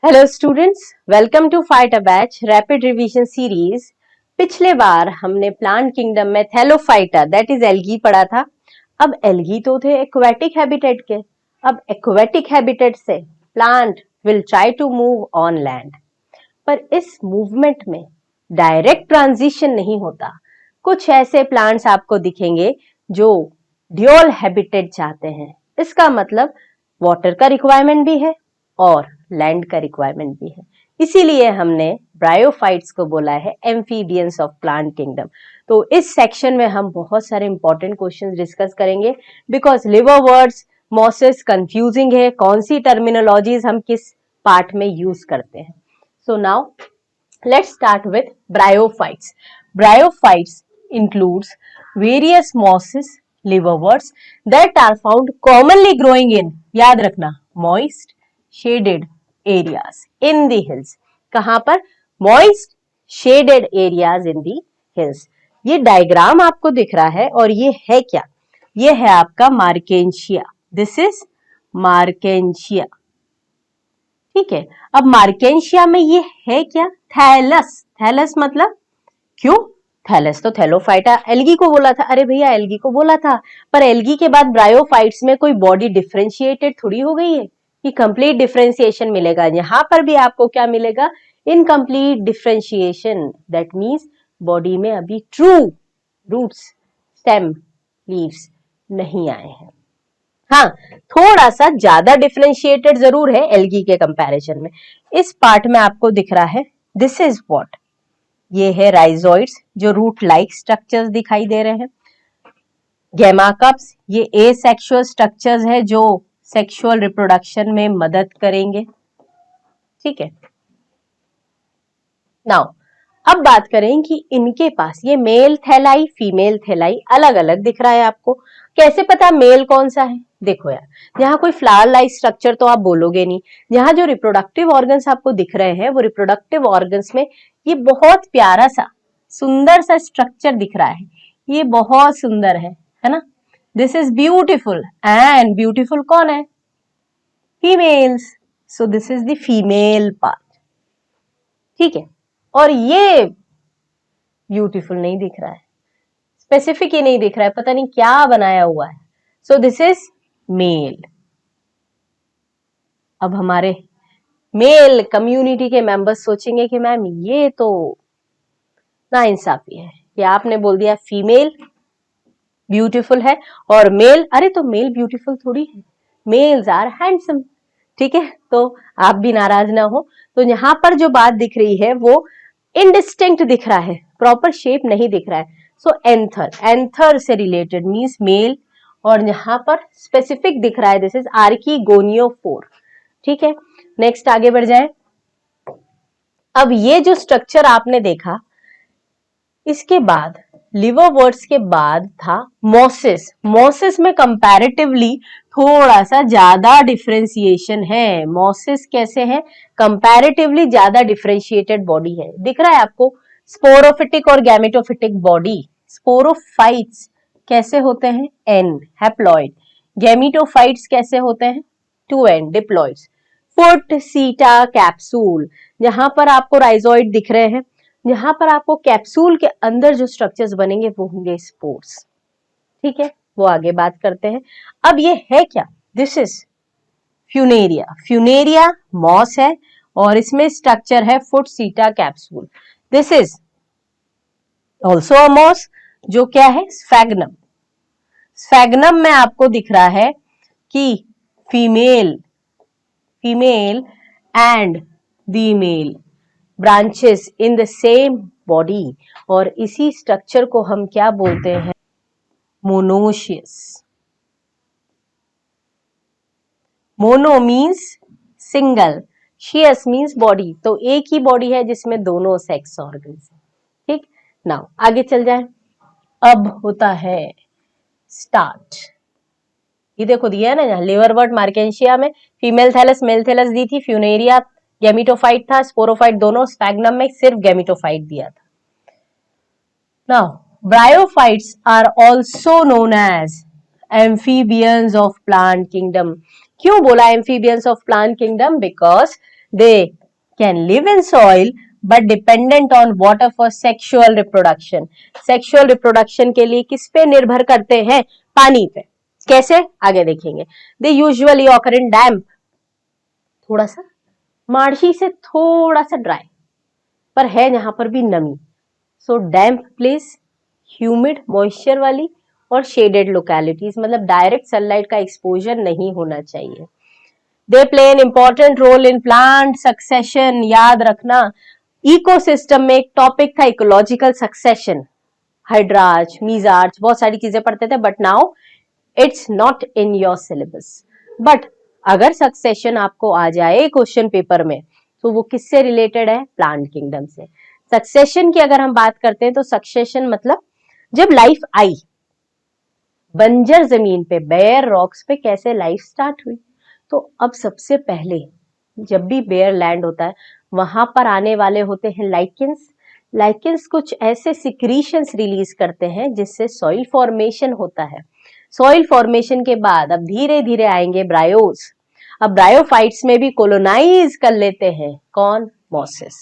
Hello students, welcome to fight a batch rapid revision series. पिछले बार हमने plant kingdom में थैलोफाइटा दैट इज एल्गी पढ़ा था। अब एल्गी तो थे एक्वेटिक हैबिटेट के। अब एक्वेटिक हैबिटेट से plant will try to move on land, पर इस मूवमेंट में डायरेक्ट ट्रांजिशन नहीं होता। कुछ ऐसे प्लांट्स आपको दिखेंगे जो ड्यूअल हैबिटेट चाहते हैं। इसका मतलब वाटर का रिक्वायरमेंट भी है और लैंड का रिक्वायरमेंट भी है। इसीलिए हमने ब्रायोफाइट्स को बोला है एम्फीबियंस ऑफ प्लांट किंगडम। तो इस सेक्शन में हम बहुत सारे इंपॉर्टेंट क्वेश्चंस डिस्कस करेंगे, बिकॉज लिवरवर्ट्स मॉसेस कंफ्यूजिंग है, कौन सी टर्मिनोलॉजीज हम किस पार्ट में यूज करते हैं। So now let's start with bryophytes. Bryophytes includes various mosses, liverworts that are found commonly growing in, याद रखना, moist shaded areas in the hills. कहां पर? Moist shaded areas in the hills. ये diagram आपको दिख रहा है और ये है क्या? ये है आपका मार्केंशिया. This is Marchantia. ठीक है, अब मार्केंशिया में ये है क्या? थैलस. थैलस मतलब क्यों? थैलस तो थैलोफाइटा एल्गी को बोला था। अरे भैया, एल्गी को बोला था, पर एल्गी के बाद ब्रायोफाइट्स में कोई बॉडी डिफरेंशिएटेड थोड़ी हो गई है कि कंप्लीट डिफरेंशिएशन मिलेगा। यहां पर भी आपको क्या मिलेगा? Incomplete differentiation. That means body में अभी ट्रू रूट्स, स्टेम, लीव्स नहीं आए हैं। हाँ, थोड़ा सा ज्यादा डिफरेंशिएटेड जरूर है एल्गी के कंपैरिजन में। इस पार्ट में आपको दिख रहा है, दिस इज व्हाट, ये है राइजोइड्स जो रूट लाइक स्ट्रक्चर्स दिखाई दे रहे हैं। गैमाकप्स ये एसेक्सुअल स्ट्रक्चर्स है जो सेक्सुअल रिप्रोडक्शन में मदद करेंगे। ठीक है, नाउ अब बात करें कि इनके पास ये मेल थैलाई फीमेल थैलाई अलग अलग दिख रहा है आपको। कैसे पता मेल कौन सा है? देखो यार, यहाँ कोई फ्लावर लाइक स्ट्रक्चर तो आप बोलोगे नहीं। यहाँ जो रिप्रोडक्टिव ऑर्गन्स आपको दिख रहे हैं वो रिप्रोडक्टिव ऑर्गन्स में ये बहुत प्यारा सा सुंदर सा स्ट्रक्चर दिख रहा है। ये बहुत सुंदर है ना? This is beautiful, and beautiful कौन है? Females. So this is the female part. ठीक है, और ये ब्यूटीफुल नहीं दिख रहा है, स्पेसिफिक ही नहीं दिख रहा है, पता नहीं क्या बनाया हुआ है. So this is male. अब हमारे मेल कम्युनिटी के मेंबर्स सोचेंगे कि मैम ये तो नाइंसाफी है कि आपने बोल दिया फीमेल ब्यूटीफुल है और मेल, अरे तो मेल ब्यूटीफुल थोड़ी है, मेल्स आर हैंडसम. ठीक है, तो आप भी नाराज ना हो. तो यहां पर जो बात दिख रही है वो इनडिस्टिंक्ट दिख रहा है, प्रॉपर शेप नहीं दिख रहा है. सो एंथर, एंथर से रिलेटेड मींस मेल, और यहां पर स्पेसिफिक दिख रहा है, दिस इज आर्किगोनियोफोर. ठीक है, नेक्स्ट आगे बढ़ जाए. अब ये जो स्ट्रक्चर आपने देखा, इसके बाद लिवरवर्ट्स के बाद था मॉसेस. मॉसेस में कंपैरेटिवली थोड़ा सा ज्यादा डिफरेंशिएशन है. मॉसेस कैसे है? कंपैरेटिवली ज्यादा डिफरेंशिएटेड बॉडी है. दिख रहा है आपको? स्पोरोफिटिक और गैमेटोफिटिक बॉडी. स्पोरोफाइट्स कैसे होते हैं? N haploid. गैमेटोफाइट्स कैसे होते हैं? 2n डिप्लॉइड्स. Foot seta capsule. यहां पर आपको राइजोइड दिख रहे हैं. यहां पर आपको कैप्सूल के अंदर जो स्ट्रक्चर्स बनेंगे वो होंगे स्पोर्स. ठीक है, वो आगे बात करते हैं. अब ये है क्या? This is funaria. Funaria moss है और इसमें स्ट्रक्चर है foot seta capsule. This is also a moss, जो क्या है? स्फैग्नम. स्फैग्नम में आपको दिख रहा है कि female and the male branches in the same body, और इसी स्ट्रक्चर को हम क्या बोलते हैं? मोनोशियस. मोनो मीन्स सिंगल, शियस मीन्स बॉडी. तो एक ही बॉडी है जिसमें दोनों सेक्स ऑर्गन्स हैं. ठीक, नाउ आगे चल जाए. अब होता है स्टार्ट. ये देखो दिया है ना यहाँ, लिवरवर्ट मार्केंशिया में फीमेल थैलस मेल थैलस दी थी, फ्यूनेरिया गैमेटोफाइट था, स्पोरोफाइट दोनों, स्पैग्नम में सिर्फ गैमेटोफाइट दिया था. Now bryophytes are also known as amphibians of plant kingdom. क्यों बोला amphibians of plant kingdom? Because They can live in soil but dependent on water for sexual reproduction. Sexual reproduction के लिए किस पे निर्भर करते हैं? पानी पे. कैसे? आगे देखेंगे. They usually occur in damp, थोड़ा सा मार्शी से थोड़ा सा ड्राई, पर है यहाँ पर भी नमी. So damp place, humid moisture वाली, और शेडेड लोकेलिटीज, मतलब डायरेक्ट सनलाइट का एक्सपोजर नहीं होना चाहिए. They play an important role in plant succession. याद रखना, इकोसिस्टम में एक टॉपिक था इकोलॉजिकल सक्सेशन, हाइड्रार्च, मीजार्च, बहुत सारी चीजें पढ़ते थे, but now it's not in your syllabus. But अगर सक्सेशन आपको आ जाए क्वेश्चन पेपर में, तो वो किससे रिलेटेड है? प्लांट किंगडम से. सक्सेशन की अगर हम बात करते हैं तो सक्सेशन मतलब जब लाइफ आई, बंजर जमीन पे, बेयर रॉक्स पे कैसे लाइफ स्टार्ट हुई. तो अब सबसे पहले जब भी बेयर लैंड होता है, वहां पर आने वाले होते हैं लाइकेंस. लाइकेंस कुछ ऐसे सिक्रीशंस रिलीज करते हैं जिससे सॉइल फॉर्मेशन होता है. सॉइल फॉर्मेशन के बाद अब धीरे धीरे आएंगे ब्रायोस. अब ब्रायोफाइट्स में भी कोलोनाइज कर लेते हैं कौन? मॉसेस.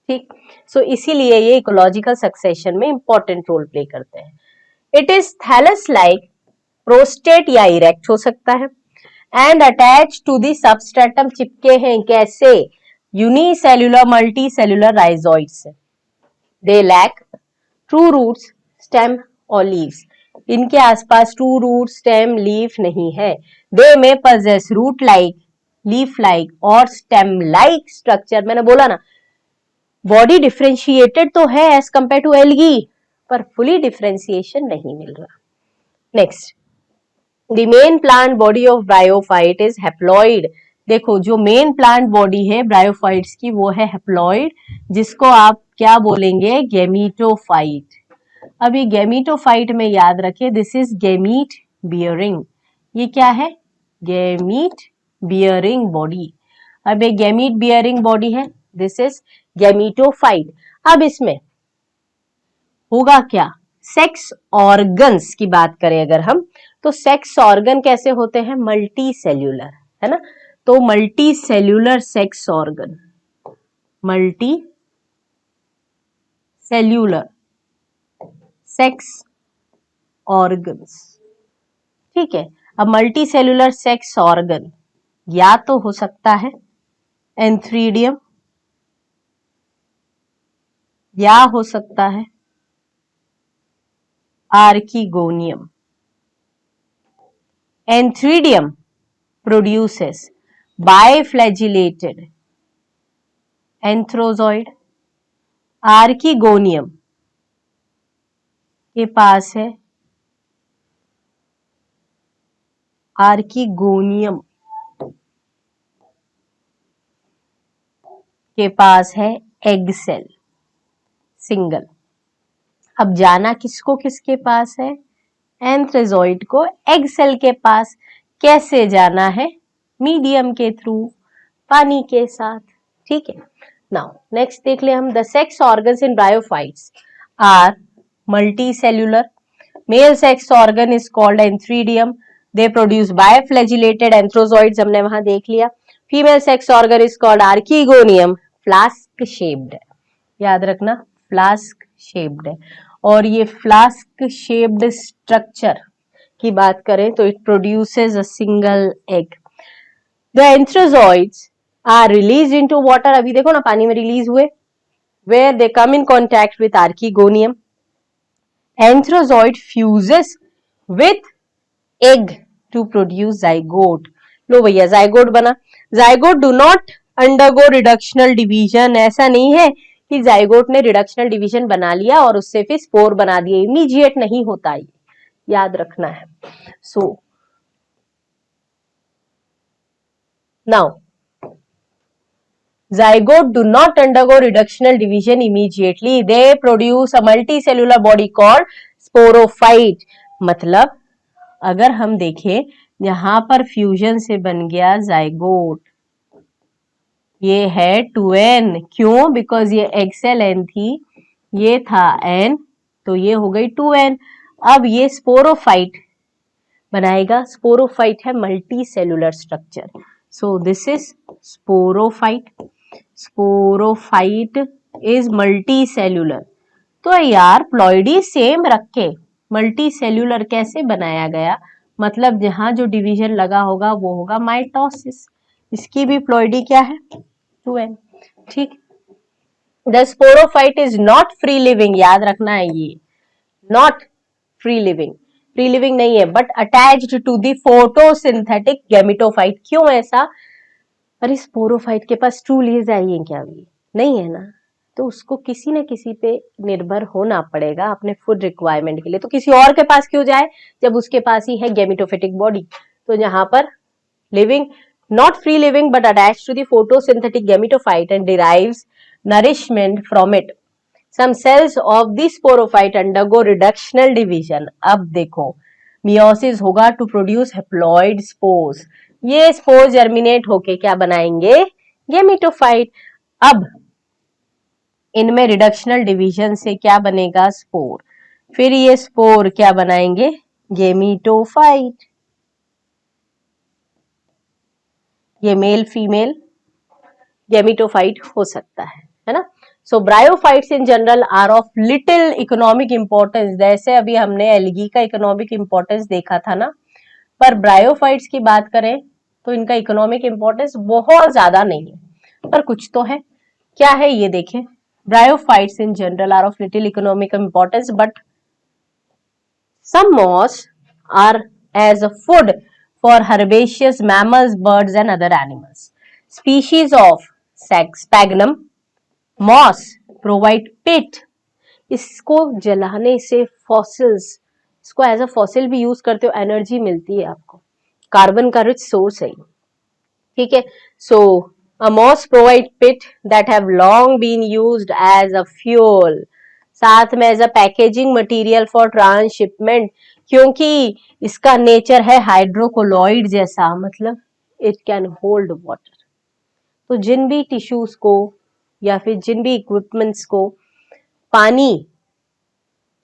ठीक. सो इसीलिए ये इकोलॉजिकल सक्सेशन में इंपॉर्टेंट रोल प्ले करते हैं. It is thallus like, prostrate या इरेक्ट हो सकता है, and attach to the substratum, चिपके हैं कैसे? Unicellular multicellular rhizoids. They lack true roots, stem और लीव्स. इनके आसपास ट्रू रूट, स्टेम, लीफ नहीं है. They may possess root like, leaf like और स्टेम लाइक स्ट्रक्चर. मैंने बोला ना, बॉडी डिफरेंशिएटेड तो है एज कंपेयर टू एल्गी, पर फुली डिफरेंशिएशन नहीं मिल रहा. Next, the main plant body of bryophyte is haploid. देखो, जो मेन प्लांट बॉडी है ब्रायोफाइट्स की वो है हैप्लॉइड, जिसको आप क्या बोलेंगे? गैमीटोफाइट. अभी गैमीटोफाइट में याद रखें, दिस इज गैमीट बियरिंग. ये क्या है? Gamete bearing body. अब एक गैमीट बियरिंग बॉडी है, दिस इज गैमीटोफाइट. अब इसमें होगा क्या? सेक्स ऑर्गन्स की बात करें अगर हम, तो सेक्स ऑर्गन कैसे होते हैं? मल्टी सेल्यूलर, है ना. तो multi cellular sex organ, multi cellular sex organs. ठीक है. अब मल्टी सेल्यूलर सेक्स ऑर्गन या तो हो सकता है एंथ्रीडियम, या हो सकता है archegonium. Antheridium produces biflagellated antherozoid. Archegonium के पास है, आर्किगोनियम के पास है एग सेल, सिंगल. अब जाना किसको किसके पास है? एंथ्रोजॉइड को एग सेल के पास. कैसे जाना है? मीडियम के थ्रू, पानी के साथ. ठीक है. नाउ नेक्स्ट देख ले हम. The sex organs in bryophytes are multicellular. Male sex organ is called antheridium. They produce biflagellated antherozoids, हमने वहां देख लिया. Female sex organ is called archegonium, flask shaped. याद रखना, फ्लास्क शेप्ड है. और ये फ्लास्क शेप्ड स्ट्रक्चर की बात करें तो it produces a single egg. The antherozoids are release into water. अभी देखो ना, पानी में रिलीज हुए. Where they come in contact with archegonium. Antherozoid fuses with egg to produce zygote. लो भैया, जाइगोट बना. Zygote do not undergo reductional division. ऐसा नहीं है कि जाइगोट ने रिडक्शनल डिवीजन बना लिया और उससे फिर स्पोर बना दिए. इमीडिएट नहीं होता, ये याद रखना है. So now zygote do not undergo reductional division immediately. They produce a multicellular body called sporophyte. मतलब अगर हम देखें, यहां पर फ्यूजन से बन गया जाइगोट. ये है 2n. क्यों? बिकॉज ये एक्सेल n थी, ये था n, तो ये हो गई 2n. अब ये स्पोरोफाइट बनाएगा. स्पोरोफाइट है multi cellular structure. So this is sporophyte. Sporophyte is multi cellular. तो यार प्लॉइडी सेम रख के मल्टी सेल्यूलर कैसे बनाया गया? मतलब जहां जो डिवीजन लगा होगा वो होगा माइटोसिस। इसकी भी प्लॉइडी क्या है? 2n। ठीक। The sporophyte is not free living, याद रखना है ये, not free living, free living नहीं है, but attached to the photosynthetic gametophyte. क्यों ऐसा? अरे स्पोरोफाइट के पास ट्रू लीव्स आई है क्या? अभी नहीं है ना, तो उसको किसी न किसी पे निर्भर होना पड़ेगा अपने फूड रिक्वायरमेंट के लिए। तो किसी और के पास क्यों जाए जब उसके पास ही है गैमेटोफिटिक बॉडी? तो यहाँ पर living, not free living but attached to the photosynthetic gametophyte and derives nourishment from it. Some cells of the sporophyte undergo reductional division. अब देखो मियोसिस होगा to produce haploid spores. ये स्पोर जर्मिनेट होके क्या बनाएंगे? गेमेटोफाइट। अब इनमें reductional division से क्या बनेगा? स्पोर। फिर ये स्पोर क्या बनाएंगे? गेमेटोफाइट। ये मेल फीमेल गेमेटोफाइट हो सकता है ना। So bryophytes in general are of little economic importance. जैसे अभी हमने एल्गी का इकोनॉमिक इंपॉर्टेंस देखा था ना, पर ब्रायोफाइट्स की बात करें तो इनका इकोनॉमिक इंपॉर्टेंस बहुत ज्यादा नहीं है, पर कुछ तो है। क्या है ये देखें। Bryophytes in general are of little economic importance but some moss are as a food for herbaceous mammals, birds and other animals. Species of sphagnum moss provide pit. इसको जलाने से फॉसिल्स, इसको एज अ फॉसिल भी use करते हो, energy मिलती है आपको, कार्बन का रिच सोर्स है। ठीक है। सो a moss provide pit that have long been used as a fuel. साथ में as a packaging material for transshipment, क्योंकि इसका नेचर है हाइड्रोकोलॉइड जैसा, मतलब इट कैन होल्ड वाटर। तो जिन भी टिश्यूज को या फिर जिन भी इक्विपमेंट्स को पानी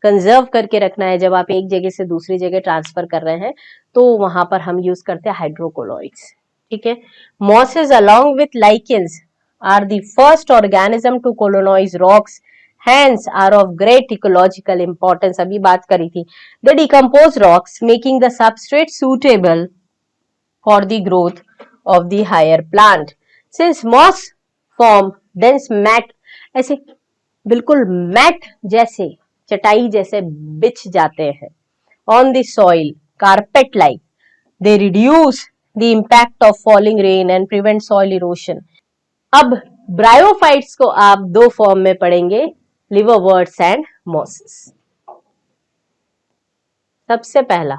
कंजर्व करके रखना है जब आप एक जगह से दूसरी जगह ट्रांसफर कर रहे हैं, तो वहां पर हम यूज करते हैं हाइड्रोकोलॉइड्स। ठीक है। Mosses along with lichens are the first organism to colonise rocks, hence are of great ecological importance. अभी बात करी थी। They decompose rocks, making the substrate suitable for the growth of the higher plant. Since moss form dense mat, ऐसे बिल्कुल mat जैसे, चटाई जैसे बिछ जाते हैं on the soil, carpet like. They reduce the impact of falling rain and prevent soil erosion. अब bryophytes को आप दो फॉर्म में पढ़ेंगे, लिवरवर्ट्स एंड मॉसेस। सबसे पहला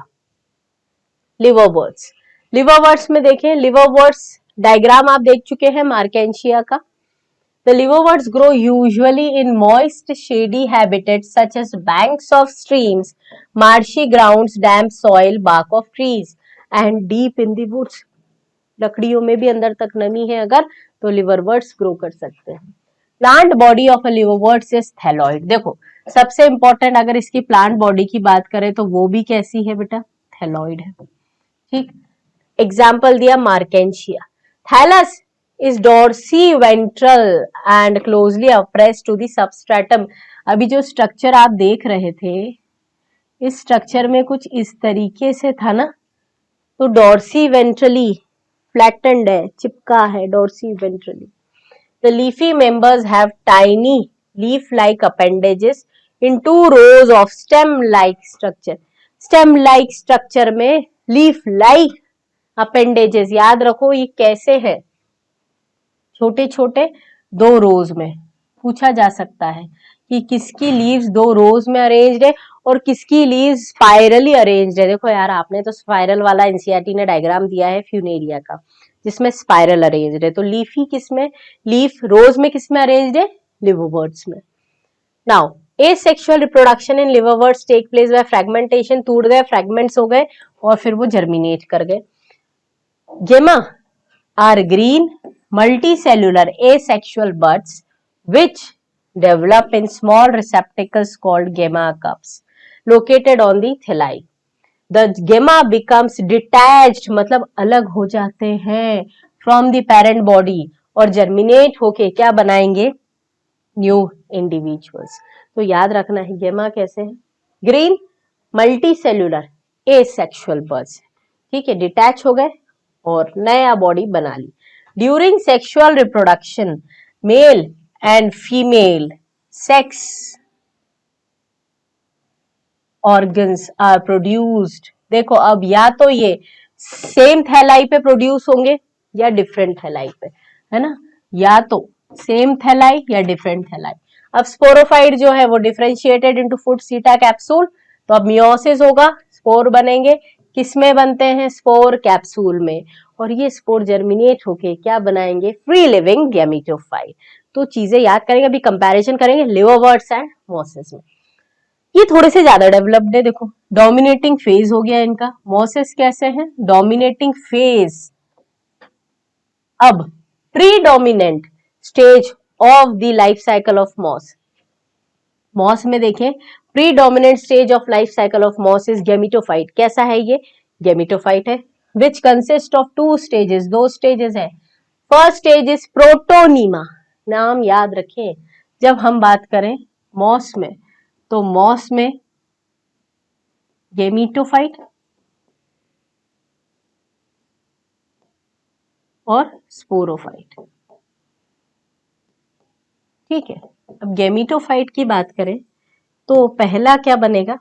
लिवरवर्ट्स। लिवरवर्ट्स में देखें, लिवरवर्ट्स डायग्राम आप देख चुके हैं मार्केंशिया का। The liverworts grow usually in moist, shady habitats such as banks of streams, marshy grounds, damp soil, bark of trees, and deep in the woods. लकड़ियों में भी अंदर तक नमी है अगर, तो लिवरवर्ट्स ग्रो कर सकते हैं। Plant body of a liverworts is thalloid. देखो सबसे इंपॉर्टेंट अगर इसकी प्लांट बॉडी की बात करें तो वो भी कैसी है बेटा? थैलॉइड है। ठीक। एग्जाम्पल दिया marchantia. Thallus is dorsiventral and closely appressed to the substratum. अभी जो स्ट्रक्चर आप देख रहे थे, इस स्ट्रक्चर में कुछ इस तरीके से था ना, तो डोर्सी वेंट्रली फ्लैटेंड है, चिपका है dorsi ventrally. The leafy members have tiny leaf-like appendages in two rows of stem-like structure. Stem-like structure में leaf-like appendages, याद रखो ये कैसे है, छोटे छोटे दो रोज में। पूछा जा सकता है कि किसकी लीव्स दो रोज में अरेंज्ड है और किसकी लीव्स स्पाइरली अरेंज्ड है। देखो यार आपने तो स्पाइरल वाला एनसीईआरटी ने डायग्राम दिया है फ्यूनेरिया का, जिसमें स्पाइरल अरेंज्ड है। तो लीफी किसमें, लीफ रोज में किसमें अरेंज्ड है? लिवरवर्ट्स में। Now asexual reproduction in liverworts take place by fragmentation. टूट गए, फ्रैगमेंट्स हो गए और फिर वो जर्मिनेट कर गए। Gemma are green multicellular asexual buds which develop in small receptacles called gemma cups located on the thalli. The gemma becomes detached, मतलब अलग हो जाते हैं from the parent body और जर्मिनेट होके क्या बनाएंगे, न्यू इंडिविजुअल्स। तो याद रखना है गेमा कैसे है, green multi cellular asexual buds, ठीक है, डिटैच हो गए और नया बॉडी बना ली। During sexual reproduction male and female sex organs are produced. देखो अब या तो ये सेम थैलाई पे प्रोड्यूस होंगे या डिफरेंट थैलाई पे, है ना, या तो सेम थैलाई या डिफरेंट थैलाई। अब स्पोरोफाइट जो है वो differentiated into foot seta capsule, तो अब मियोसिस होगा, स्पोर बनेंगे, किसमें बनते हैं, स्पोर कैप्सूल में, और ये स्पोर जर्मिनेट होके क्या बनाएंगे, फ्री लिविंग गैमेटोफाइट। तो चीजें याद करेंगे, अभी कंपैरिजन करेंगे लिवरवर्ट्स एंड मोसेस में। ये थोड़े से ज्यादा डेवलप्ड है, देखो डोमिनेटिंग फेज हो गया इनका, मोसेस कैसे हैं, डोमिनेटिंग फेज। अब predominant stage of the life cycle of moss, moss में देखें predominant stage of life cycle of moss is gametophyte. कैसा है ये, गैमेटोफाइट है, which consist of two stages, दो स्टेजेस है। फर्स्ट स्टेज इज प्रोटोनीमा, नाम याद रखें जब हम बात करें मॉस में, तो मॉस में गैमेटोफाइट और स्पोरोफाइट, ठीक है। अब गैमेटोफाइट की बात करें तो पहला क्या बनेगा,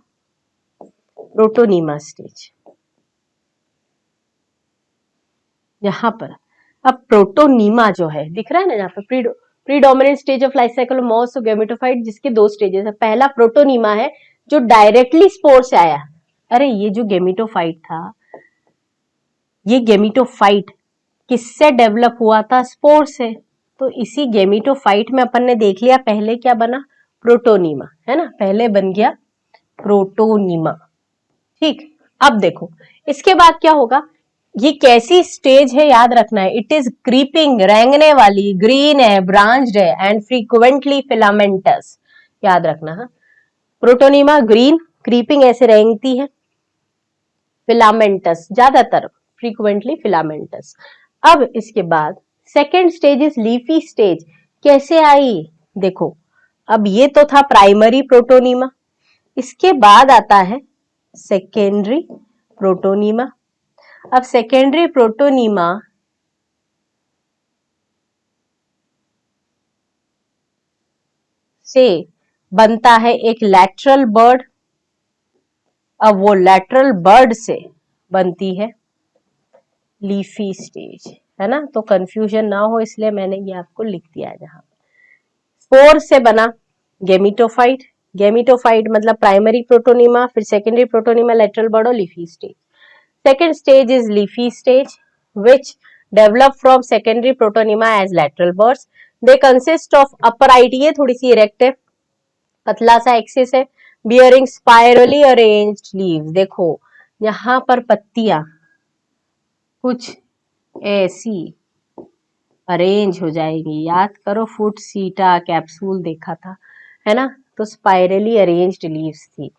प्रोटोनीमा स्टेज, यहां पर। अब प्रोटोनीमा जो है दिख रहा है ना यहाँ पे, predominant stage of life cycle of moss और गैमेटोफाइट, जिसके दो स्टेजेस है। पहला प्रोटोनीमा है जो डायरेक्टली स्पोर से आया, अरे ये जो गैमेटोफाइट था, ये गैमेटोफाइट किससे डेवलप हुआ था, स्पोर से। तो इसी गैमेटोफाइट में अपन ने देख लिया पहले क्या बना, प्रोटोनीमा, है ना, पहले बन गया प्रोटोनीमा, ठीक। अब देखो इसके बाद क्या होगा, ये कैसी स्टेज है याद रखना है, इट इज क्रीपिंग, रेंगने वाली, ग्रीन है, ब्रांच्ड है एंड फ्रीक्वेंटली फिलामेंटस, याद रखना है। प्रोटोनीमा ग्रीन, क्रीपिंग ऐसे रेंगती है, फिलामेंटस ज्यादातर, फ्रीक्वेंटली फिलामेंटस। अब इसके बाद second stage is leafy stage, कैसे आई, देखो अब ये तो था प्राइमरी प्रोटोनीमा, इसके बाद आता है सेकेंडरी प्रोटोनीमा। अब सेकेंडरी प्रोटोनीमा से बनता है एक लैटरल बर्ड, अब वो लैटरल बर्ड से बनती है लीफी स्टेज, है ना, तो कंफ्यूजन ना हो इसलिए मैंने ये आपको लिख दिया है। जहां स्पोर से बना गैमेटोफाइट, गैमेटोफाइट मतलब प्राइमरी प्रोटोनीमा, फिर सेकेंडरी प्रोटोनीमा, लैटरल बर्ड और leafy stage. Second stage is leafy stage, which develop from secondary protonema as lateral buds. They consist of upright, ये थोड़ी सी erect है, पतला सा एक्सिस है, bearing spirally arranged leaves। देखो यहाँ पर पत्तियां कुछ ऐसी अरेंज हो जाएगी, याद करो फुट सीटा कैप्सूल देखा था, है ना, तो स्पाइरली अरेंज्ड लीव्स थी।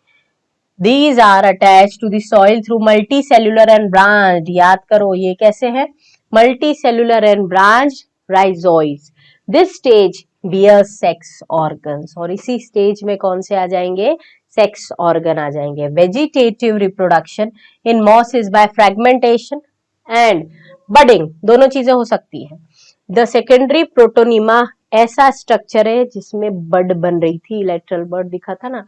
These are attached to the soil through multicellular and branched, याद करो ये कैसे है, multicellular and branched rhizoids. This stage bears sex organs, और इसी स्टेज में कौन से आ जाएंगे, सेक्स ऑर्गन आ जाएंगे। Vegetative reproduction in moss is by fragmentation and budding, दोनों चीजें हो सकती है। द सेकेंडरी प्रोटोनीमा ऐसा स्ट्रक्चर है जिसमें बड बन रही थी, लेटरल बर्ड दिखा था ना।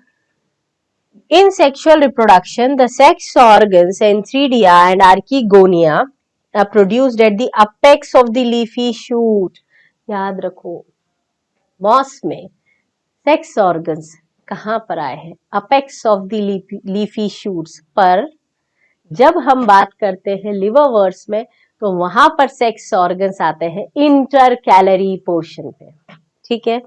In sexual reproduction, the sex organs antheridia and archegonia are produced at the apex of the leafy shoot. याद रखो मॉस में सेक्स ऑर्गन्स कहां पर आए हैं, apex of the leafy shoots पर। जब हम बात करते हैं लिवरवर्ट्स में तो वहां पर सेक्स ऑर्गन्स आते हैं इंटर कैलरी पोर्शन पे, ठीक है।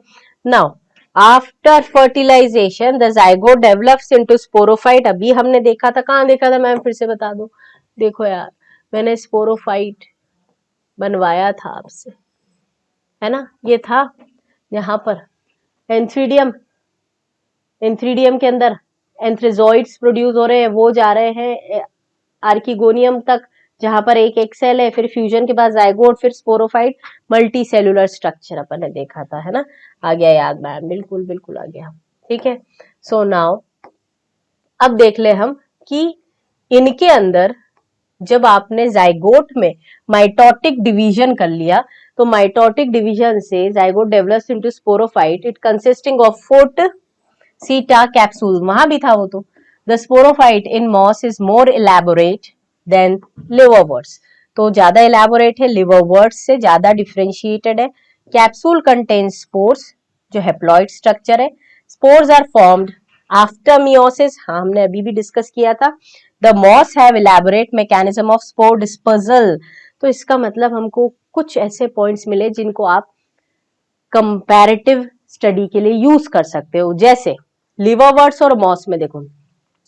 Now after fertilisation the zygote develops into sporophyte, अभी हमने देखा था, कहां देखा था मैम, फिर से बता दो, देखो यार मैंने स्पोरोफाइट बनवाया था आपसे, है ना, ये था यहाँ पर एंथ्रीडियम, एंथ्रीडियम के अंदर एंथ्रेजोइड्स प्रोड्यूस हो रहे हैं, वो जा रहे हैं आर्किगोनियम तक, जहां पर एक सेल है, फिर फ्यूजन के बाद जाइगोट, फिर स्पोरोफाइट, मल्टी सेलुलर स्ट्रक्चर अपन ने देखा था, है ना। आ गया याद मैम, बिल्कुल बिल्कुल आ गया। ठीक है, सो नाउ अब देख ले हम कि इनके अंदर जब आपने जाइगोट में माइटोटिक डिवीजन कर लिया, तो माइटोटिक डिवीजन से zygote develops into sporophyte, it consisting of foot seta capsule, वहां भी था वो तो। The sporophyte in moss is more elaborate than liverworts, तो ज्यादा इलेबोरेट है, लिवरवर्ट्स से ज्यादा डिफरेंशिएटेड है। कैप्सूल कंटेन स्पोर्स, जो हेप्लॉइड स्ट्रक्चर है। Spores are formed after meiosis, हाँ हमने अभी भी डिस्कस किया था। The moss have elaborate mechanism of spore dispersal, तो इसका मतलब हमको कुछ ऐसे पॉइंट्स मिले जिनको आप कंपैरेटिव स्टडी के लिए यूज कर सकते हो। जैसे लिवरवर्ट्स और मॉस में देखो,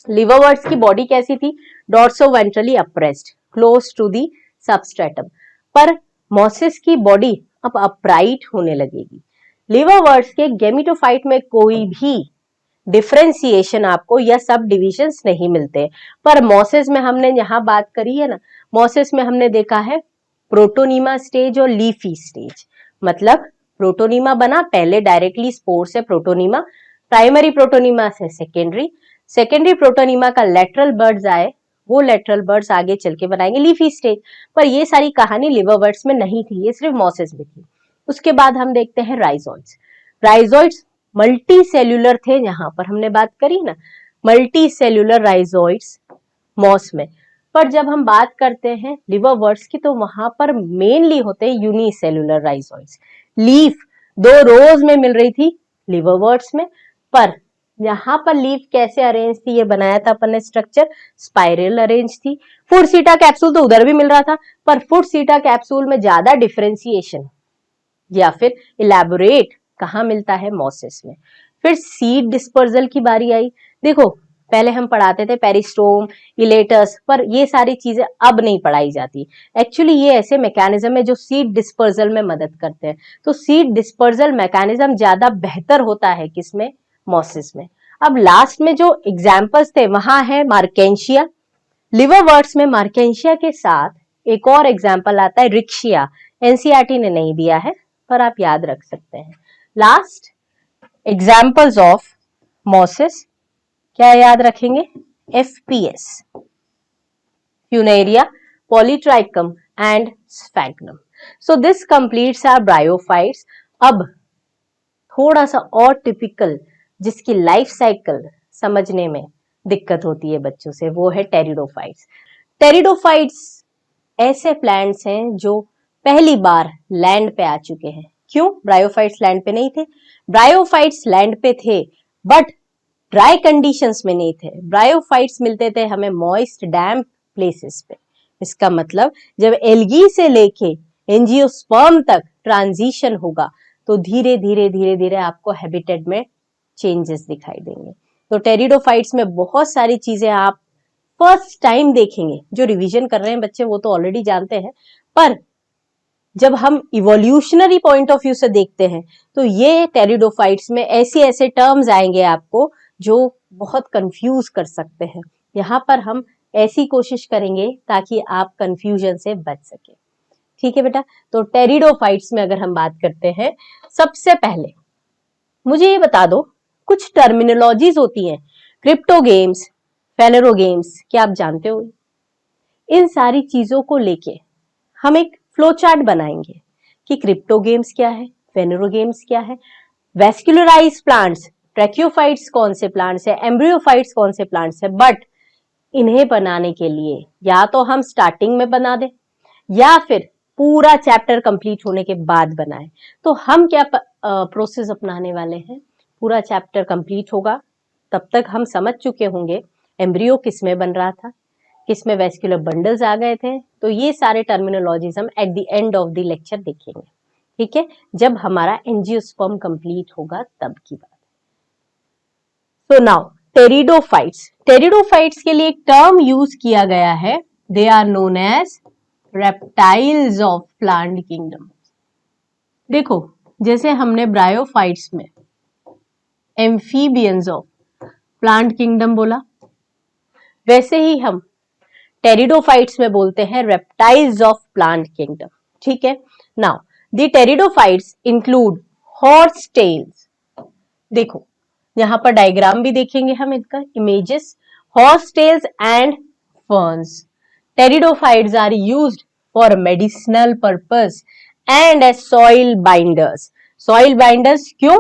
लिवरवर्ट्स की बॉडी कैसी थी, dorsoventrally appressed close to the substratum, पर मॉसिस की बॉडी अब अपराइट होने लगेगी। लिवरवर्ट्स के गेमिटोफाइट में कोई भी डिफरेंशिएशन आपको या सब डिविजन्स नहीं मिलते, पर मॉसिस में हमने यहां बात करी है ना, मॉसिस में हमने देखा है प्रोटोनीमा स्टेज और लीफी स्टेज। मतलब प्रोटोनीमा बना पहले, डायरेक्टली स्पोर से प्रोटोनीमा, प्राइमरी प्रोटोनीमा से सेकेंडरी, सेकेंडरी प्रोटोनीमा का लेटरल बर्ड्स आए, वो लेटरल बर्ड्स आगे चल के बनाएंगे लीफी स्टेज। पर ये सारी कहानी लिवरवर्ट्स में नहीं थी, ये सिर्फ मॉसिस में थी। उसके बाद हम देखते हैं राइजोइड्स। राइजोइड्स मल्टी सेल्यूलर थे, यहां पर हमने बात करी ना, मल्टी सेल्यूलर राइजोइड्स मॉस में। पर जब हम बात करते हैं लिवरवर्ट्स की, तो वहां पर मेनली होते हैं यूनिसेल्यूलर राइजोइड्स। लीफ दो रोज में मिल रही थी लिवरवर्ट्स में, पर यहां पर लीफ कैसे अरेंज थी, ये बनाया था अपन ने स्ट्रक्चर, स्पाइरल अरेंज थी। फुट सीटा कैप्सूल तो उधर भी मिल रहा था, पर फुट सीटा कैप्सूल में ज्यादा डिफरेंशिएशन या फिर इलेबोरेट कहाँ मिलता है, मॉसिस में। फिर सीड डिस्पर्जल की बारी आई। देखो पहले हम पढ़ाते थे पेरिस्टोम, इलेटस, पर ये सारी चीजें अब नहीं पढ़ाई जाती। एक्चुअली ये ऐसे मैकेनिज्म है जो सीड डिस्पर्जल में मदद करते हैं, तो सीड डिस्पर्जल मैकेनिज्म ज्यादा बेहतर होता है किसमें, मॉसिस में। अब लास्ट में जो एग्जाम्पल्स थे वहां है मार्केंशिया, लिवरवर्ट्स में मार्केंशिया के साथ एक और एग्जाम्पल आता है रिक्शिया, एनसीईआरटी ने नहीं दिया है पर आप याद रख सकते हैं। लास्ट एग्जाम्पल्स ऑफ मॉसिस क्या याद रखेंगे, FPS, funaria, polytrichum and sphagnum. So this completes our bryophytes. अब थोड़ा सा और टिपिकल जिसकी लाइफ साइकिल समझने में दिक्कत होती है बच्चों से, वो है टेरिडोफाइट्स। टेरिडोफाइट्स ऐसे प्लांट्स हैं जो पहली बार लैंड पे आ चुके हैं। क्यों ब्रायोफाइट्स लैंड पे नहीं थे, ब्रायोफाइट्स लैंड पे थे बट ड्राई कंडीशंस में नहीं थे। ब्रायोफाइट्स मिलते थे हमें मॉइस्ट डैम्प प्लेसेस पे। इसका मतलब जब एल्गी से लेके एंजियोस्पर्म तक ट्रांजिशन होगा, तो धीरे धीरे धीरे धीरे आपको हैबिटेट में चेंजेस दिखाई देंगे। तो टेरिडोफाइट्स में बहुत सारी चीजें आप फर्स्ट टाइम देखेंगे। जो रिवीजन कर रहे हैं बच्चे वो तो ऑलरेडी जानते हैं, पर जब हम इवोल्यूशनरी पॉइंट ऑफ व्यू से देखते हैं तो ये टेरिडोफाइट्स में ऐसे ऐसे टर्म्स आएंगे आपको जो बहुत कंफ्यूज कर सकते हैं। यहाँ पर हम ऐसी कोशिश करेंगे ताकि आप कंफ्यूजन से बच सके। ठीक है बेटा, तो टेरिडोफाइट्स में अगर हम बात करते हैं, सबसे पहले मुझे ये बता दो, कुछ टर्मिनोलॉजीज होती हैं, क्रिप्टोगेम्स, फेनेरोगेम्स, क्या आप जानते हो? इन सारी चीजों को लेके हम एक फ्लो चार्ट बनाएंगे कि क्रिप्टोगेम्स क्या है, फेनेरोगेम्स क्या है, वेस्कुलराइज प्लांट्स, ट्रैकियोफाइट्स कौन से प्लांट्स है, एम्ब्रियोफाइट्स कौन से प्लांट्स है। बट इन्हें बनाने के लिए या तो हम स्टार्टिंग में बना दें या फिर पूरा चैप्टर कंप्लीट होने के बाद बनाएं। तो हम क्या प्रोसेस अपनाने वाले हैं, पूरा चैप्टर कंप्लीट होगा तब तक हम समझ चुके होंगे एम्ब्रियो किस में बन रहा था, किस में वेस्कुलर बंडल्स आ गए थे। तो ये सारे टर्मिनोलॉजीज हम at the end of the lecture देखेंगे। ठीक है, जब हमारा एंजियोस्पर्म कंप्लीट होगा तब की बात। सो नाउ टेरिडोफाइट्स, टेरिडोफाइट्स के लिए एक टर्म यूज किया गया है, they are known as reptiles of plant kingdom. देखो जैसे हमने ब्रायोफाइट्स में एम्फीबियंस ऑफ प्लांट किंगडम बोला, वैसे ही हम टेरिडोफाइट्स में बोलते हैं रेप्टाइल्स ऑफ प्लांट किंगडम। ठीक है, now the pteridophytes include horsetails. देखो यहां पर डायग्राम भी देखेंगे हम इनका, images, horsetails and ferns. Pteridophytes are used for medicinal purpose and as soil binders. Soil binders क्यों?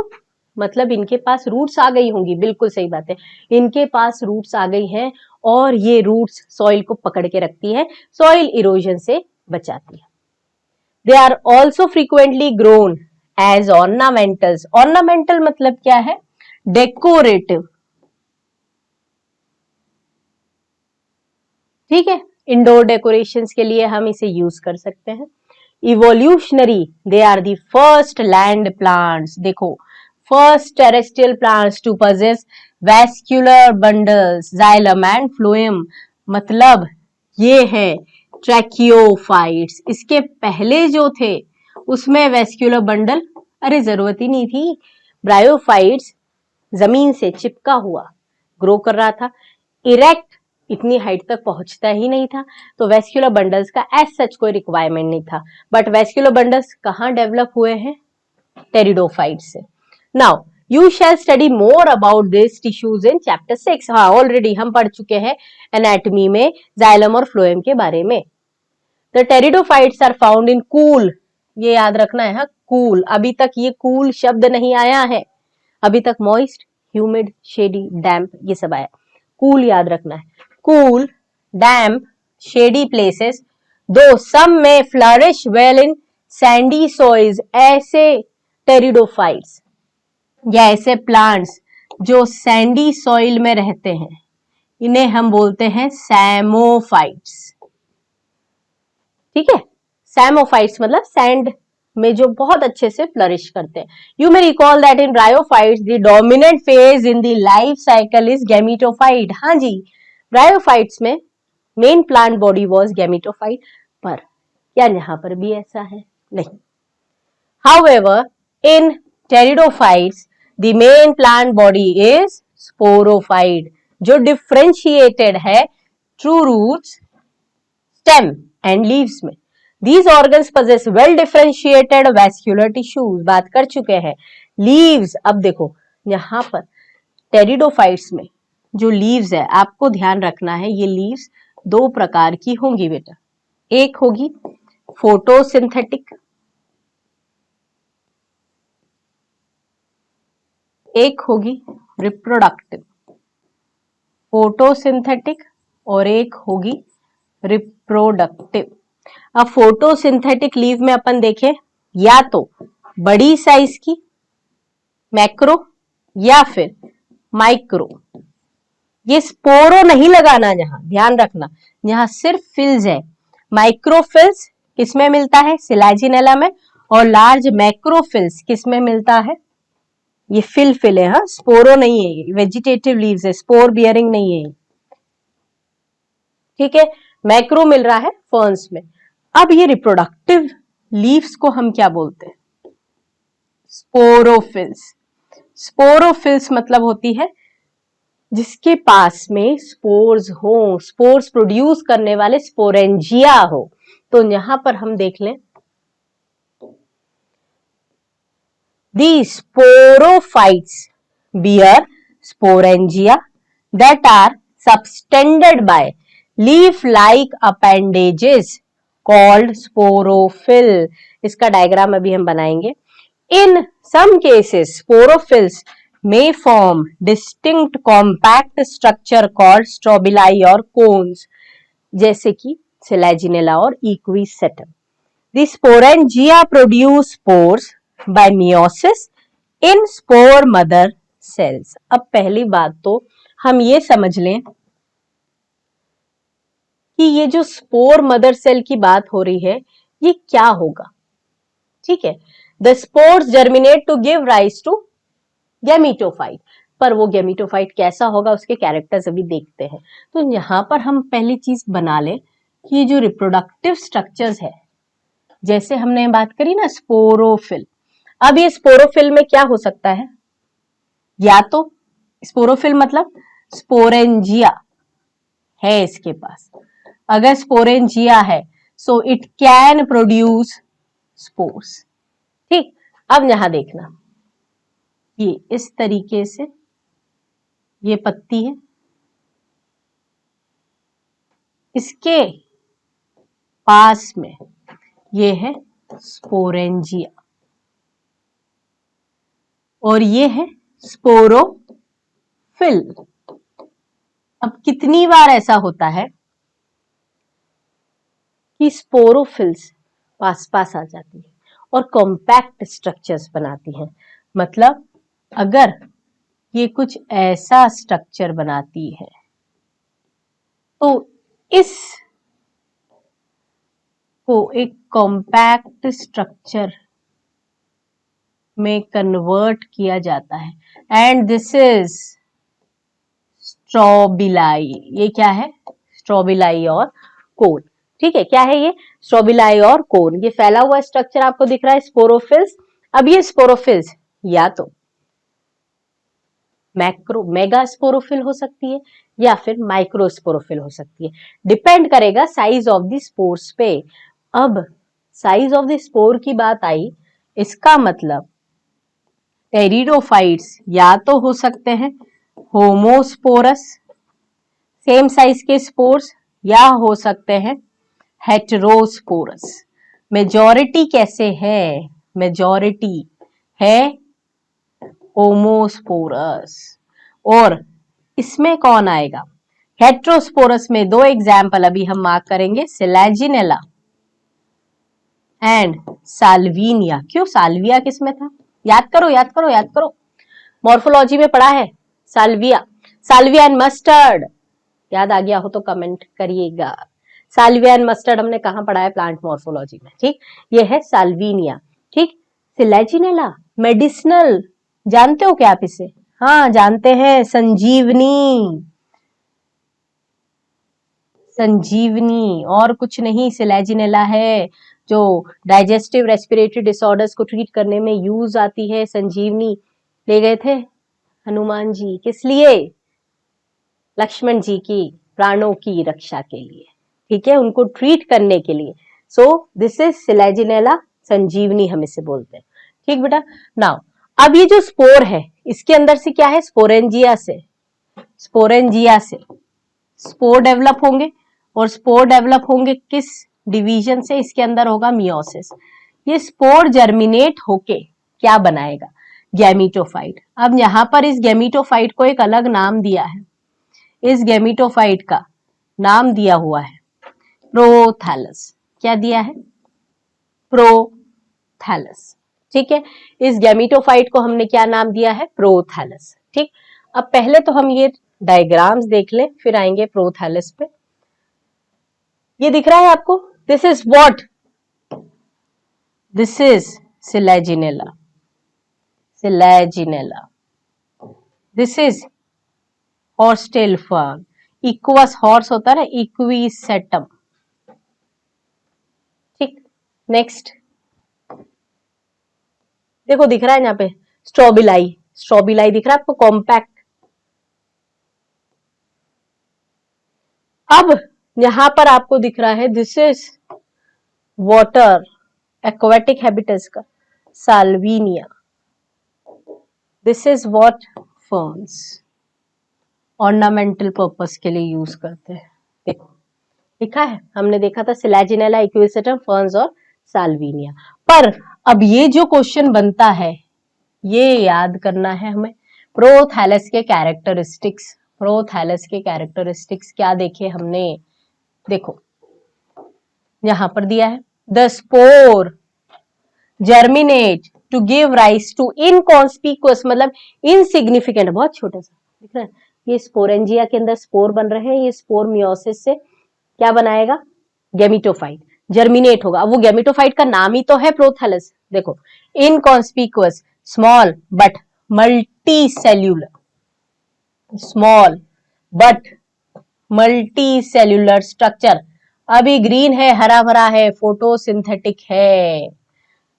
मतलब इनके पास रूट्स आ गई होंगी, बिल्कुल सही बात है, इनके पास रूट्स आ गई हैं और ये रूट्स सॉइल को पकड़ के रखती है, सॉइल इरोजन से बचाती है। They are also frequently grown as ornamentals. Ornamental मतलब क्या है? डेकोरेटिव। ठीक है, इंडोर डेकोरेशंस के लिए हम इसे यूज कर सकते हैं। Evolutionary, they are the first land plants. देखो, first terrestrial plants to possess vascular bundles, xylem and phloem। मतलब ये है ट्रैकियोफाइट्स। इसके पहले जो थे उसमें वेस्क्यूलर बंडल अरे जरूरत ही नहीं थी। ब्रायोफाइट्स जमीन से चिपका हुआ ग्रो कर रहा था, इरेक्ट इतनी हाइट तक पहुंचता ही नहीं था, तो वेस्क्यूलर बंडल्स का एज सच कोई रिक्वायरमेंट नहीं था। बट वेस्क्यूलर बंडल्स कहां डेवलप हुए हैं? टेरिडोफाइट से। Now you shall study more about this tissues in chapter 6। हाँ, ऑलरेडी हम पढ़ चुके हैं एनाटॉमी में जाइलम और फ्लोएम के बारे में। The pteridophytes are found in cool, ये याद रखना है, कूल, अभी तक ये कूल शब्द नहीं आया है, अभी तक मॉइस्ट, ह्यूमिड, शेडी, डैम्प ये सब आया, कूल याद रखना है। कूल, डैम्प, शेडी प्लेसेस, दो सम में flourish well in Sandy soils. ऐसे टेरिडोफाइट्स या ऐसे प्लांट्स जो सैंडी सॉइल में रहते हैं, इन्हें हम बोलते हैं सैमोफाइट्स। ठीक है, सैमोफाइट्स मतलब सैंड में जो बहुत अच्छे से फ्लरिश करते हैं। You may recall that in bryophytes the dominant phase in the life cycle is gametophyte. हाँ जी, ब्रायोफाइट्स में main plant body was gametophyte, पर क्या यहां पर भी ऐसा है? नहीं। However in pteridophytes the main plant body is sporophyte, जो डिफरेंशिएटेड है true roots, stem and leaves में। These organs possess well differentiated vascular tissues, बात कर चुके हैं। लीव्स, अब देखो यहां पर टेरिडोफाइट्स में जो लीव्स है, आपको ध्यान रखना है, ये लीव्स दो प्रकार की होंगी बेटा। एक होगी फोटोसिंथेटिक, एक होगी रिप्रोडक्टिव। फोटोसिंथेटिक और एक होगी रिप्रोडक्टिव। अब फोटोसिंथेटिक लीव में अपन देखें, या तो बड़ी साइज की मैक्रो या फिर माइक्रो। ये स्पोरो नहीं लगाना, यहां ध्यान रखना, यहां सिर्फ फिल्स है। माइक्रोफिल्स किसमें मिलता है? सिलाजिनेला में। और लार्ज मैक्रोफिल्स किसमें मिलता है? ये फिल है, हाँ, स्पोरो नहीं है, वेजिटेटिव लीव्स है, स्पोर बियरिंग नहीं है। ठीक है, मैक्रो मिल रहा है फर्न्स में। अब ये रिप्रोडक्टिव लीव्स को हम क्या बोलते हैं? स्पोरोफिल्स। स्पोरोफिल्स मतलब होती है जिसके पास में स्पोर्स हो, स्पोर्स प्रोड्यूस करने वाले स्पोरेंजिया हो। तो यहां पर हम देख लें, the sporophytes bear sporangia that are subtended by leaf like appendages called sporophyll. इसका डायग्राम अभी हम बनाएंगे। In some cases sporophylls may form distinct compact structure called strobili और cones, जैसे कि सिलाजिनेला और Equisetum. The sporangia produce spores by meiosis in spore mother cells। अब पहली बात तो हम ये समझ लें कि ये जो स्पोर मदर सेल की बात हो रही है, ये क्या होगा? ठीक है, the spores germinate to give rise to gametophyte, पर वो गैमीटोफाइट कैसा होगा, उसके कैरेक्टर्स अभी देखते हैं। तो यहां पर हम पहली चीज बना ले कि ये जो रिप्रोडक्टिव स्ट्रक्चर्स है, जैसे हमने बात करी ना स्पोरोफिल, अब ये स्पोरोफिल में क्या हो सकता है? या तो स्पोरोफिल मतलब स्पोरेंजिया है इसके पास, अगर स्पोरेंजिया है so it can produce spores. ठीक, अब यहां देखना, ये इस तरीके से ये पत्ती है, इसके पास में ये है स्पोरेंजिया और ये है स्पोरोफिल। अब कितनी बार ऐसा होता है कि स्पोरोफिल्स पास पास आ जाती है और कॉम्पैक्ट स्ट्रक्चर्स बनाती हैं। मतलब अगर ये कुछ ऐसा स्ट्रक्चर बनाती है तो इस को एक कॉम्पैक्ट स्ट्रक्चर में कन्वर्ट किया जाता है एंड दिस इज स्ट्रोबिलाई। ये क्या है? स्ट्रोबिलाई और कोन। ठीक है, क्या है ये? स्ट्रोबिलाई और कोन। ये फैला हुआ स्ट्रक्चर आपको दिख रहा है स्पोरोफिल्स। अब ये स्पोरोफिल्स या तो मैक्रो मेगा स्पोरोफिल हो सकती है या फिर माइक्रो स्पोरोफिल हो सकती है, डिपेंड करेगा साइज ऑफ द स्पोर्स पे। अब साइज ऑफ द स्पोर की बात आई, इसका मतलब टेरिडोफाइट्स या तो हो सकते हैं होमोस्पोरस सेम साइज के स्पोर्स या हो सकते हैं हेटेरोस्पोरस। मेजॉरिटी कैसे है? मेजॉरिटी है होमोस्पोरस। और इसमें कौन आएगा? हेटेरोस्पोरस में दो एग्जाम्पल अभी हम मार्क करेंगे, सिलेजिनेला एंड साल्विनिया। क्यों साल्विया किसमें था? याद करो याद करो याद करो, मॉर्फोलॉजी में पढ़ा है साल्विया। साल्विया एंड मस्टर्ड याद आ गया हो तो कमेंट करिएगा। साल्विया एंड मस्टर्ड हमने कहां पढ़ा है? प्लांट मॉर्फोलॉजी में। ठीक, ये है साल्विनिया। ठीक, सिलेजिनेला मेडिसिनल, जानते हो क्या आप इसे? हाँ जानते हैं, संजीवनी। संजीवनी और कुछ नहीं, सिलेजिनेला है जो डाइजेस्टिव रेस्पिरेटरी डिसऑर्डर्स को ट्रीट करने में यूज आती है। संजीवनी ले गए थे हनुमान जी, किस लिए? लक्ष्मण जी की प्राणों की रक्षा के लिए। ठीक है, उनको ट्रीट करने के लिए। सो दिस इज सिलेजिनेला, संजीवनी हम इसे बोलते हैं। ठीक बेटा, नाउ अब ये जो स्पोर है इसके अंदर से क्या है? स्पोरेंजिया से स्पोर डेवलप होंगे और स्पोर डेवलप होंगे किस डिवीजन से? इसके अंदर होगा मियोसिस। ये स्पोर जर्मिनेट होके क्या बनाएगा? गैमीटोफाइट। अब यहां पर इस गैमीटोफाइट को एक अलग नाम दिया है। इस गैमीटोफाइट का नाम दिया हुआ है प्रोथैलस। क्या दिया है? प्रोथैलस। ठीक है, इस गैमीटोफाइट को हमने क्या नाम दिया है? प्रोथैलस। ठीक, अब पहले तो हम ये डायग्राम्स देख लें, फिर आएंगे प्रोथैलस पे। ये दिख रहा है आपको? This is what? This is Selaginella. This is horsetail fern. Equals horse होता है ना, इक्विसेटम। ठीक, नेक्स्ट देखो दिख रहा है यहाँ पे स्ट्रोबिलाई दिख रहा है आपको, कॉम्पैक्ट। अब यहां पर आपको दिख रहा है this is water aquatic habits का Salvinia. This is what? Ferns. Ornamental purpose के लिए यूज करते हैं। देखो लिखा है, हमने देखा था सिलेजिनेला, इक्विसेटम, फर्न्स और साल्विनिया। पर अब ये जो क्वेश्चन बनता है ये याद करना है हमें, प्रोथैलस के कैरेक्टरिस्टिक्स। प्रोथैलस के कैरेक्टरिस्टिक्स क्या देखे हमने? देखो यहां पर दिया है, the spore germinate to give rise to inconspicuous, मतलब इनसिग्निफिकेंट, बहुत छोटा सा दिख रहा है। ये स्पोरेंजिया के अंदर स्पोर बन रहे हैं, ये स्पोर मियोसिस से क्या बनाएगा? गैमीटोफाइट, जर्मिनेट होगा। अब वो गैमीटोफाइट का नाम ही तो है प्रोथैलस। देखो inconspicuous, small but multi cellular, small but multi cellular structure. अभी ग्रीन है, हरा भरा है, फोटोसिंथेटिक है।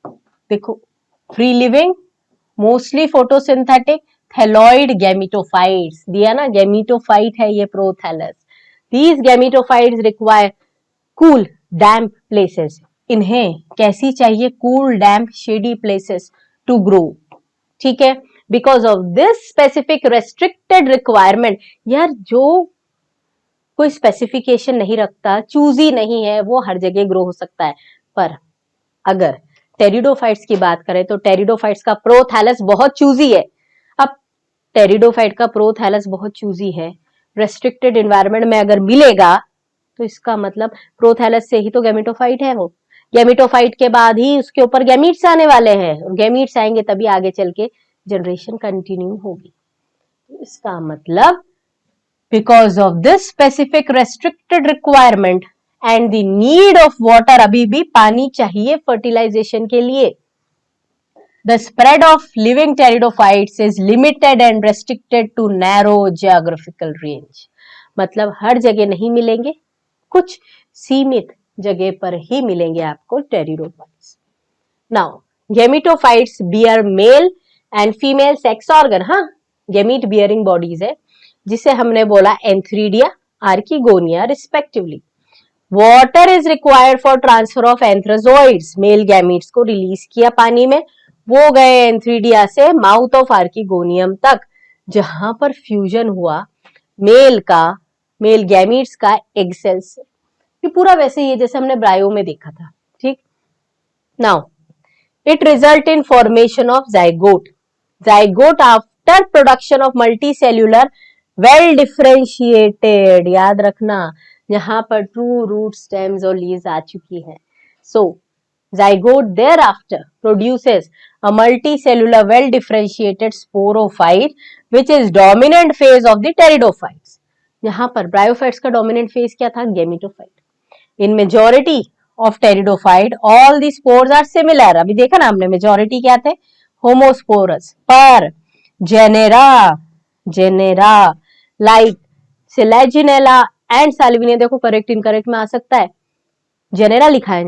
देखो free living, mostly photosynthetic, thalloid gametophytes दिया ना, गैमीटोफाइट है ये prothallus. These gametophytes require cool, damp places. इन्हें कैसी चाहिए? Cool, damp, shady places to grow. ठीक है, because of this specific restricted requirement. यार जो कोई स्पेसिफिकेशन नहीं रखता, चूजी नहीं है, वो हर जगह ग्रो हो सकता है. पर अगर टेरिडोफाइट्स की बात करें तो टेरिडोफाइट्स का प्रोथैलस बहुत चूजी है. अब टेरिडोफाइट का प्रोथैलस बहुत चूजी है, रेस्ट्रिक्टेड एनवायरनमेंट में अगर मिलेगा तो इसका मतलब प्रोथैलस से ही तो गैमेटोफाइट है. वो गैमेटोफाइट के बाद ही उसके ऊपर गैमीट्स आने वाले हैं, और गैमीट्स आएंगे तभी आगे चल के जनरेशन कंटिन्यू होगी. इसका मतलब because of this specific restricted requirement and the need of water, अभी भी पानी चाहिए फर्टिलाइजेशन के लिए. The spread of living pteridophytes is limited and restricted to narrow geographical range. मतलब हर जगह नहीं मिलेंगे, कुछ सीमित जगह पर ही मिलेंगे आपको pteridophytes. Now gametophytes bear male and female sex organ. हाँ, गैमीट बियरिंग बॉडीज है, जिसे हमने बोला antheridia, archegonia respectively. Water is required for transfer of antherozoids. Male gametes को रिलीज किया पानी में, वो गए एंथ्रीडिया से माउथ ऑफ आर्किगोनियम तक, जहां पर फ्यूजन हुआ मेल गैमीट्स का एग सेल्स से. ये पूरा वैसे ही है जैसे हमने ब्रायो में देखा था. ठीक, now it result in formation of zygote after production of multicellular well differentiated. याद रखना, यहाँ पर ट्रू रूट स्टेम्स और लीव्स आ चुकी है. सो zygote thereafter produces a multicellular well differentiated sporophyte which is dominant phase of the pteridophytes. यहाँ पर bryophytes का डोमिनेंट फेज क्या था? Gametophyte. In majority of pteridophyte all the spores are similar. अभी देखा ना हमने, मेजॉरिटी क्या थे? होमोस्पोरस. पर genera like selaginella and salvinia, देखो करेक्ट इनकरेक्ट में आ सकता है. जेनेरा लिखा है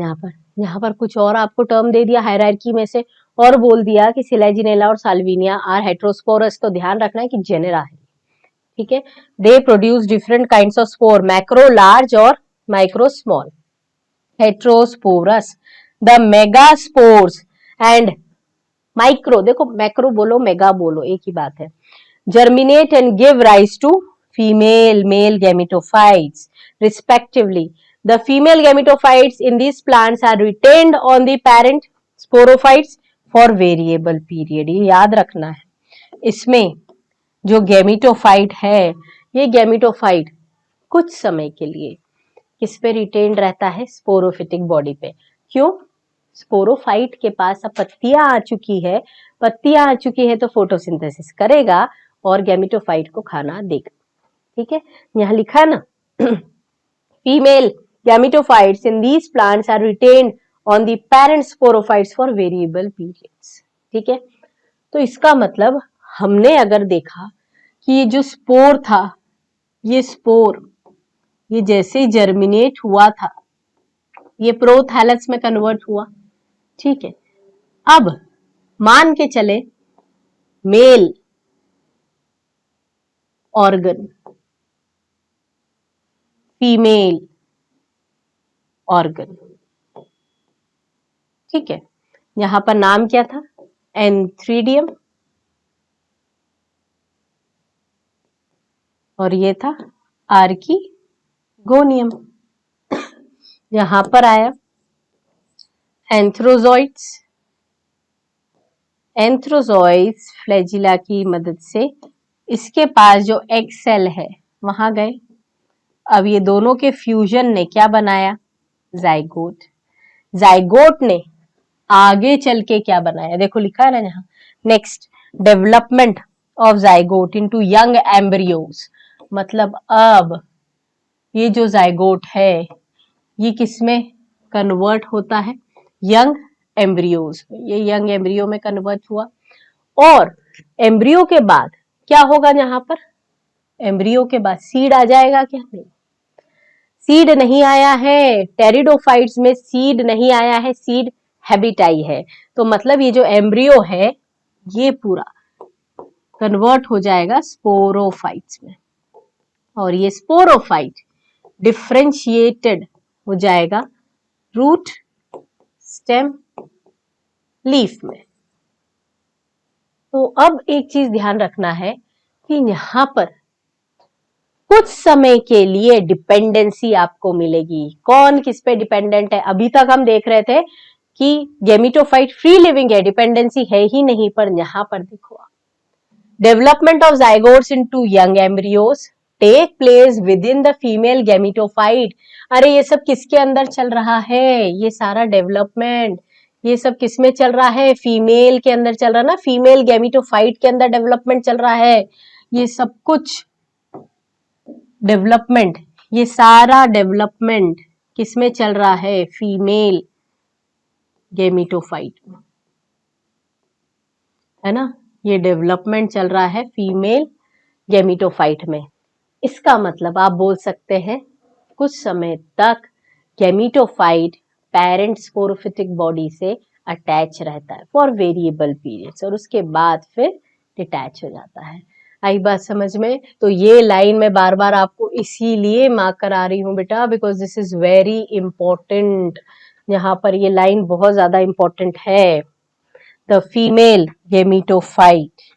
यहाँ पर कुछ और आपको टर्म दे दिया हायरार्की में से, और बोल दिया कि सिलेजिनेला और साल्विनिया आर हेट्रोस्पोरस. तो ध्यान रखना है कि जेनेरा है. ठीक है, they produce different kinds of spore, macro large और micro small. Heterosporous, the megaspores and micro, देखो मैक्रो बोलो मेगा बोलो एक ही बात है, germinate and give rise to female male gametophytes respectively. The female gametophytes in these plants are retained on the parent sporophytes for variable period. ये याद रखना है. इसमें जो गैमेटोफाइट है, ये गैमेटोफाइट कुछ समय के लिए किस पे रिटेन्ड रहता है? स्पोरोफिटिक बॉडी पे. क्यों? स्पोरोफाइट के पास अब पत्तियां आ चुकी है तो फोटोसिंथेसिस करेगा और गैमेटोफाइट को खाना देगा. ठीक है, यहाँ लिखा है ना, female gametophytes in these plants are retained on the parent sporophytes for variable periods. ठीक है, तो इसका मतलब हमने अगर देखा कि ये जो स्पोर था, ये स्पोर ये जैसे जर्मिनेट हुआ था, ये प्रोथैलस में कन्वर्ट हुआ. ठीक है, अब मान के चले मेल ऑर्गन, फीमेल ऑर्गन. ठीक है, यहां पर नाम क्या था? एंथ्रीडियम, और ये था आर्किगोनियम. यहां पर आया एंथ्रोजॉइड्स. एंथ्रोजॉइड्स फ्लैजिला की मदद से इसके पास जो एग सेल है वहां गए. अब ये दोनों के फ्यूजन ने क्या बनाया? जाइगोट. जाइगोट ने आगे चल के क्या बनाया? देखो लिखा है ना यहाँ, next development of zygote into young embryos. मतलब अब ये जो जाइगोट है ये किसमें कन्वर्ट होता है? यंग एम्ब्रियोज में. ये यंग एम्ब्रियो में कन्वर्ट हुआ, और एम्ब्रियो के बाद क्या होगा? यहाँ पर एम्ब्रियो के बाद सीड आ जाएगा क्या? नहीं, सीड नहीं आया है. टेरिडोफाइट्स में सीड नहीं आया है, सीड हैबिटाई है. तो मतलब ये जो एम्ब्रियो है ये पूरा कन्वर्ट हो जाएगा स्पोरोफाइट्स में, और ये स्पोरोफाइट डिफरेंशिएटेड हो जाएगा रूट, स्टेम, लीफ में। तो अब एक चीज ध्यान रखना है कि यहां पर कुछ समय के लिए डिपेंडेंसी आपको मिलेगी। कौन किस पे डिपेंडेंट है? अभी तक हम देख रहे थे कि गेमिटोफाइट फ्री लिविंग है, डिपेंडेंसी है ही नहीं, पर यहां पर देखो, development of zygotes into young embryos take place within the female gametophyte. अरे ये सब किसके अंदर चल रहा है? ये सारा डेवलपमेंट, ये सब किसमें चल रहा है? फीमेल के अंदर चल रहा है ना, फीमेल गेमिटोफाइट के अंदर डेवलपमेंट चल रहा है। ये सब कुछ डेवलपमेंट, ये सारा डेवलपमेंट किसमें चल रहा है? फीमेल गेमिटोफाइट में, है ना। ये डेवलपमेंट चल रहा है फीमेल गेमिटोफाइट में। इसका मतलब आप बोल सकते हैं कुछ समय तक गेमिटोफाइट पेरेंट स्पोरोफिटिक बॉडी से अटैच रहता है फॉर वेरिएबल पीरियड्स, और उसके बाद फिर डिटैच हो जाता है। आई बात समझ में? तो ये लाइन मैं बार बार आपको इसीलिए मार्क करा रही हूँ बेटा, because this is very important. यहाँ पर ये लाइन बहुत ज्यादा इंपॉर्टेंट है। The female gametophyte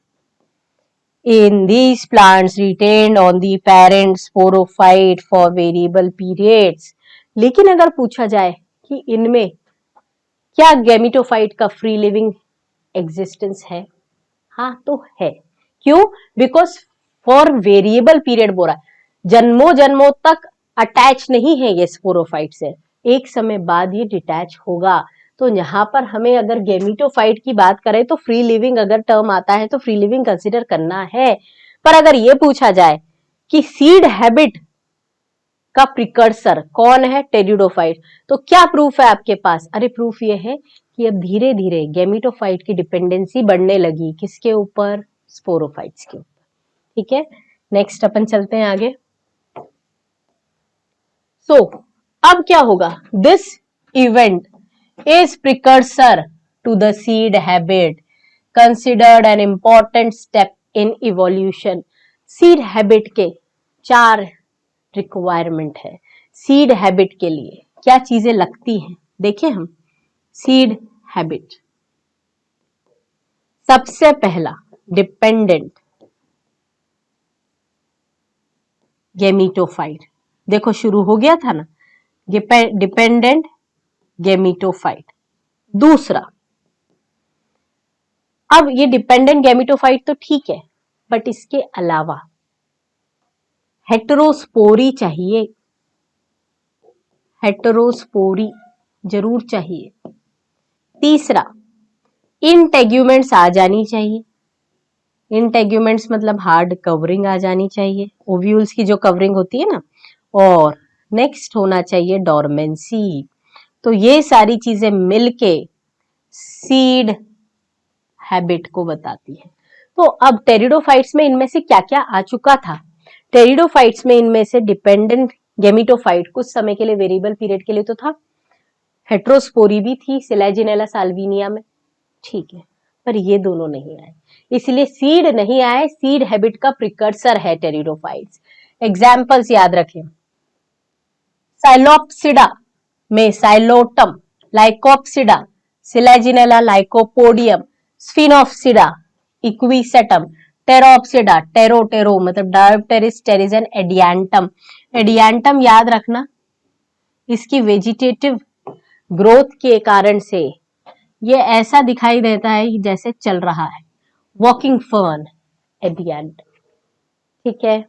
in these plants retained on the parent sporophyte for variable periods। लेकिन अगर पूछा जाए कि इनमें क्या गेमिटोफाइट का फ्री लिविंग एग्जिस्टेंस है? हाँ तो है। क्यों? बिकॉज फॉर वेरिएबल पीरियड बोल रहा है, जन्मों जन्मों तक अटैच नहीं है ये स्पोरोफाइट से, एक समय बाद ये डिटैच होगा। तो यहाँ पर हमें अगर गेमिटोफाइट की बात करें तो फ्री लिविंग अगर टर्म आता है तो फ्री लिविंग कंसीडर करना है। पर अगर ये पूछा जाए कि सीड हैबिट का प्रिकर्सर कौन है? टेरिडोफाइट। तो क्या प्रूफ है आपके पास? अरे प्रूफ ये है कि अब धीरे धीरे गेमिटोफाइट की डिपेंडेंसी बढ़ने लगी, किसके ऊपर? स्पोरोफाइट्स के ऊपर। ठीक है, नेक्स्ट अपन चलते हैं आगे। सो अब क्या होगा? This event is precursor to the seed habit, considered an important step in evolution। seed habit के 4 रिक्वायरमेंट है। सीड हैबिट के लिए क्या चीजें लगती हैं देखें हम। सीड हैबिट, सबसे पहला डिपेंडेंट गेमिटोफाइट। देखो शुरू हो गया था ना, डिपेंडेंट गेमिटोफाइट। दूसरा, अब ये डिपेंडेंट गेमिटोफाइट तो ठीक है, बट इसके अलावा हेटेरोस्पोरी चाहिए, हेटेरोस्पोरी जरूर चाहिए। तीसरा, इंटेग्यूमेंट्स आ जानी चाहिए। इंटेग्यूमेंट्स मतलब हार्ड कवरिंग आ जानी चाहिए, ओव्यूल्स की जो कवरिंग होती है ना। और नेक्स्ट होना चाहिए डोरमेंसी। तो ये सारी चीजें मिलके सीड हैबिट को बताती है। तो अब टेरिडोफाइट्स में इनमें से क्या क्या आ चुका था? टेरिडोफाइट्स में इनमें से डिपेंडेंट गेमिटोफाइट कुछ समय के लिए, वेरिएबल पीरियड के लिए तो था। हेट्रोस्पोरी भी थी सिलेजिनेला साल्विनिया में, ठीक है, पर ये दोनों नहीं आए, इसलिए सीड नहीं आए। सीड हैबिट का प्रिकर्सर है टेरिडोफाइट्स। एग्जाम्पल्स याद रखें, साइलोप्सिडा में psilotum, lycopsida selaginella lycopodium, sphenopsida equisetum, pteropsida ptero ptero मतलब डायोप्टेरिस टेरिजन, एडियांटम। एडियांटम याद रखना, इसकी वेजिटेटिव ग्रोथ के कारण से ये ऐसा दिखाई देता है जैसे चल रहा है, वॉकिंग फर्न एडियांटम। ठीक है,